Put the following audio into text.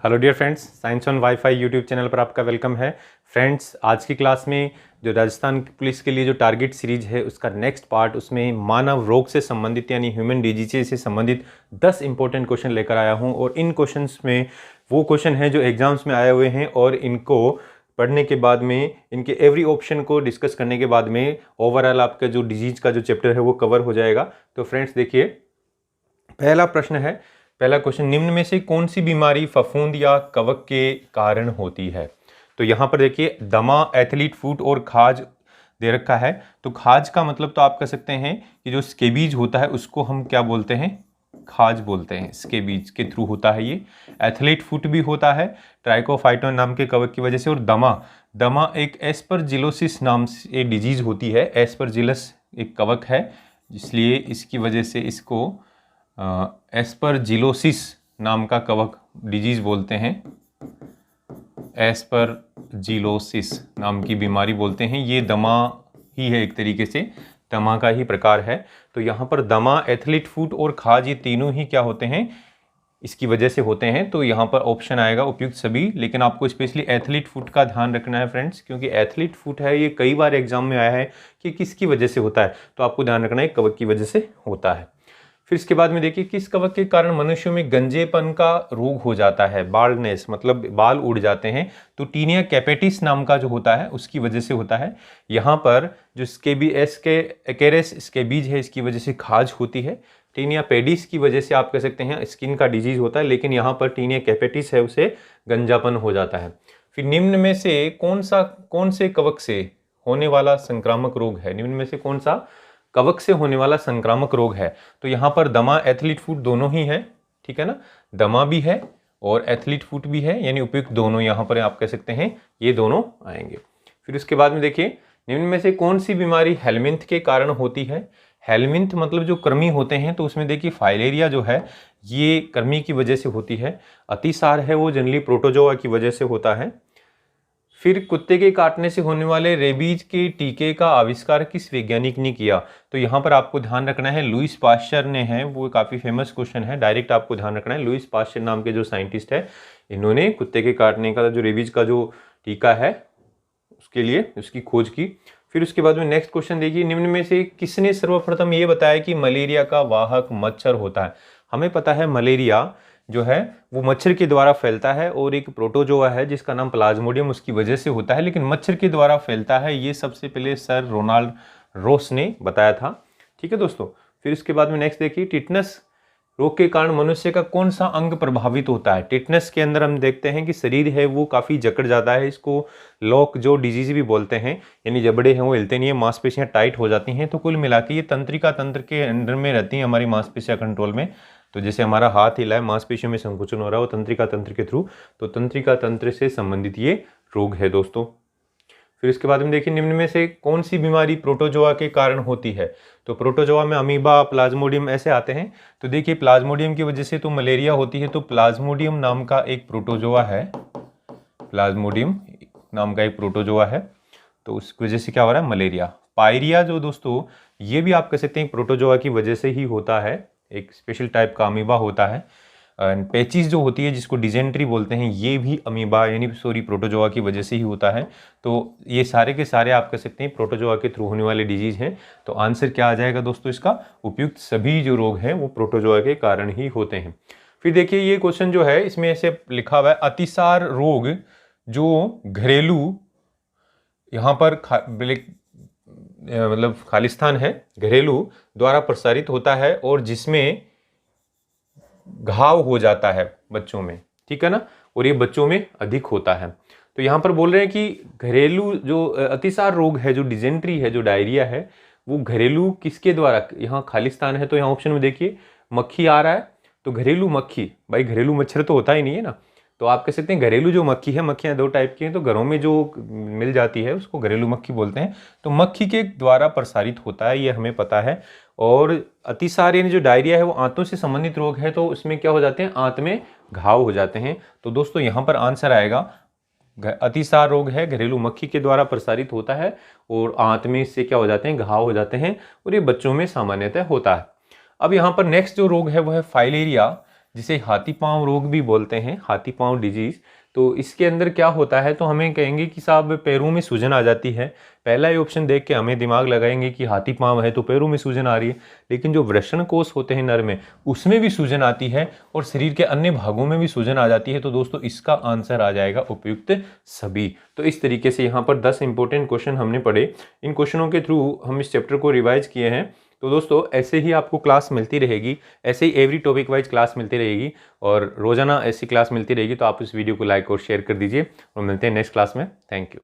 Hello dear friends, science on WiFi YouTube channel पर आपका welcome है। फ्रेंड्स, आज की क्लास में जो राजस्थान पुलिस के लिए जो टारगेट सीरीज है उसका नेक्स्ट पार्ट, उसमें मानव रोग से संबंधित यानी ह्यूमन डिजीज़ से संबंधित 10 इंपॉर्टेंट क्वेश्चन लेकर आया हूं। और इन क्वेश्चंस में वो क्वेश्चन हैं जो एग्जाम्स में आए हुए हैं, और इनको पढ़ने के बाद में इनके एवरी ऑप्शन को डिस्कस करने के बाद में ओवरऑल आपका जो डिजीज का जो चैप्टर है वो कवर हो जाएगा। तो फ्रेंड्स देखिए, पहला प्रश्न है, पहला क्वेश्चन, निम्न में से कौन सी बीमारी फफूंद या कवक के कारण होती है? तो यहाँ पर देखिए, दमा, एथलीट फुट और खाज दे रखा है। तो खाज का मतलब तो आप कह सकते हैं कि जो स्केबीज होता है उसको हम क्या बोलते हैं? खाज बोलते हैं। स्केबीज के थ्रू होता है ये। एथलीट फुट भी होता है ट्राइकोफाइटोन नाम के कवक की वजह से। और दमा एक एस्परजिलोसिस नाम से डिजीज होती है। एस्परजिलस एक कवक है, इसलिए इसकी वजह से इसको एस्परजिलोसिस नाम का कवक डिजीज बोलते हैं। एस्परजिलोसिस नाम की बीमारी बोलते हैं। ये दमा ही है, एक तरीके से दमा का ही प्रकार है। तो यहाँ पर दमा, एथलीट फुट और खाज, ये तीनों ही क्या होते हैं? इसकी वजह से होते हैं। तो यहाँ पर ऑप्शन आएगा उपयुक्त सभी, लेकिन आपको स्पेशली एथलीट फुट का ध्यान रखना है फ्रेंड्स, क्योंकि एथलीट फुट है ये कई बार एग्जाम में आया है कि किसकी वजह से होता है। तो आपको ध्यान रखना है कवक की वजह से होता है। फिर इसके बाद में देखिए, किस कवक के कारण मनुष्यों में गंजेपन का रोग हो जाता है? बाल्डनेस मतलब बाल उड़ जाते हैं। तो टीनिया कैपेटिस नाम का जो होता है उसकी वजह से होता है। यहाँ पर जो एक्केरेस स्केबीज है, इसकी वजह से खाज होती है। टीनिया पेडिस की वजह से आप कह सकते हैं स्किन का डिजीज होता है, लेकिन यहाँ पर टीनिया कैपेटिस है, उसे गंजापन हो जाता है। फिर निम्न में से कौन से कवक से होने वाला संक्रामक रोग है? निम्न में से कौन सा कवक से होने वाला संक्रामक रोग है? तो यहाँ पर दमा, एथलीट फुट दोनों ही है, ठीक है ना। दमा भी है और एथलीट फुट भी है, यानी उपयुक्त दोनों यहाँ पर आप कह सकते हैं, ये दोनों आएंगे। फिर उसके बाद में देखिए, निम्न में से कौन सी बीमारी हेलमिंथ के कारण होती है? हेलमिंथ मतलब जो कृमि होते हैं, तो उसमें देखिए फाइलेरिया जो है ये कृमि की वजह से होती है। अतिसार है वो जनरली प्रोटोजोआ की वजह से होता है। फिर कुत्ते के काटने से होने वाले रेबीज के टीके का आविष्कार किस वैज्ञानिक ने किया? तो यहाँ पर आपको ध्यान रखना है लुईस पाश्चर ने है, वो काफ़ी फेमस क्वेश्चन है, डायरेक्ट आपको ध्यान रखना है। लुईस पाश्चर नाम के जो साइंटिस्ट है, इन्होंने कुत्ते के काटने का जो रेबीज का जो टीका है उसके लिए उसकी खोज की। फिर उसके बाद में नेक्स्ट क्वेश्चन देखिए, निम्न में से किसने सर्वप्रथम ये बताया कि मलेरिया का वाहक मच्छर होता है? हमें पता है मलेरिया जो है वो मच्छर के द्वारा फैलता है, और एक प्रोटोजोआ है जिसका नाम प्लाज्मोडियम उसकी वजह से होता है, लेकिन मच्छर के द्वारा फैलता है। ये सबसे पहले सर रोनाल्ड रोस ने बताया था, ठीक है दोस्तों। फिर इसके बाद में नेक्स्ट देखिए, टिटनस रोग के कारण मनुष्य का कौन सा अंग प्रभावित होता है? टिटनस के अंदर हम देखते हैं कि शरीर है वो काफ़ी जकड़ जाता है, इसको लॉक जो डिजीज भी बोलते हैं, यानी जबड़े हैं वो हिलते नहीं है, मांसपेशियां टाइट हो जाती हैं। तो कुल मिला के ये तंत्रिका तंत्र के अंडर में रहती हैं, हमारी मांसपेशियां कंट्रोल में। तो जैसे हमारा हाथ हिला है, मांसपेशियों में संकुचन हो रहा है, वो तंत्रिका तंत्र के थ्रू। तो तंत्रिका तंत्र से संबंधित ये रोग है दोस्तों। फिर इसके बाद में देखिए, निम्न में से कौन सी बीमारी प्रोटोजोआ के कारण होती है? तो प्रोटोजोआ में अमीबा, प्लाज्मोडियम ऐसे आते हैं। तो देखिए, प्लाज्मोडियम की वजह से तो मलेरिया होती है। तो प्लाज्मोडियम नाम का एक प्रोटोजोआ है, प्लाज्मोडियम नाम का एक प्रोटोजोआ है, तो उसकी वजह से क्या हो रहा है? मलेरिया। पायरिया जो दोस्तों, ये भी आप कह सकते हैं प्रोटोजोआ की वजह से ही होता है, एक स्पेशल टाइप का अमीबा होता है। पेचिस जो होती है जिसको डिजेंट्री बोलते हैं, ये भी अमीबा यानी प्रोटोजोआ की वजह से ही होता है। तो ये सारे के सारे आप कह सकते हैं प्रोटोजोआ के थ्रू होने वाले डिजीज हैं। तो आंसर क्या आ जाएगा दोस्तों इसका? उपयुक्त सभी जो रोग हैं वो प्रोटोजोआ के कारण ही होते हैं। फिर देखिए, ये क्वेश्चन जो है इसमें ऐसे लिखा हुआ है, अतिसार रोग जो घरेलू, यहाँ पर मतलब खालिस्तान है, घरेलू द्वारा प्रसारित होता है, और जिसमें घाव हो जाता है बच्चों में, ठीक है ना, और ये बच्चों में अधिक होता है। तो यहाँ पर बोल रहे हैं कि घरेलू जो अतिसार रोग है, जो डिजेंट्री है, जो डायरिया है, वो घरेलू किसके द्वारा? यहाँ खालिस्तान है, तो यहाँ ऑप्शन में देखिए मक्खी आ रहा है, तो घरेलू मक्खी, भाई घरेलू मच्छर तो होता ही नहीं है ना, तो आप कह सकते हैं घरेलू जो मक्खी है, मक्खियाँ दो टाइप की हैं, तो घरों में जो मिल जाती है उसको घरेलू मक्खी बोलते हैं। तो मक्खी के द्वारा प्रसारित होता है, ये हमें पता है। और अतिसार यानी जो डायरिया है वो आंतों से संबंधित रोग है, तो उसमें क्या हो जाते हैं? आंत में घाव हो जाते हैं। तो दोस्तों यहाँ पर आंसर आएगा, अतिसार रोग है, घरेलू मक्खी के द्वारा प्रसारित होता है, और आंत में इससे क्या हो जाते हैं? घाव हो जाते हैं, और ये बच्चों में सामान्यतः होता है। अब यहाँ पर नेक्स्ट जो रोग है वो है फाइलेरिया। जिसे हाथी पांव रोग भी बोलते हैं, हाथी पांव डिजीज। तो इसके अंदर क्या होता है, तो हमें कहेंगे कि साहब पैरों में सूजन आ जाती है। पहला ही ऑप्शन देख के हमें दिमाग लगाएंगे कि हाथी पांव है तो पैरों में सूजन आ रही है, लेकिन जो वृषण कोष होते हैं नर में, उसमें भी सूजन आती है और शरीर के अन्य भागों में भी सूजन आ जाती है। तो दोस्तों इसका आंसर आ जाएगा उपयुक्त सभी। तो इस तरीके से यहाँ पर 10 इंपॉर्टेंट क्वेश्चन हमने पढ़े। इन क्वेश्चनों के थ्रू हम इस चैप्टर को रिवाइज किए हैं। तो दोस्तों ऐसे ही आपको क्लास मिलती रहेगी, ऐसे ही एवरी टॉपिक वाइज क्लास मिलती रहेगी और रोजाना ऐसी क्लास मिलती रहेगी। तो आप इस वीडियो को लाइक और शेयर कर दीजिए और मिलते हैं नेक्स्ट क्लास में। Thank you.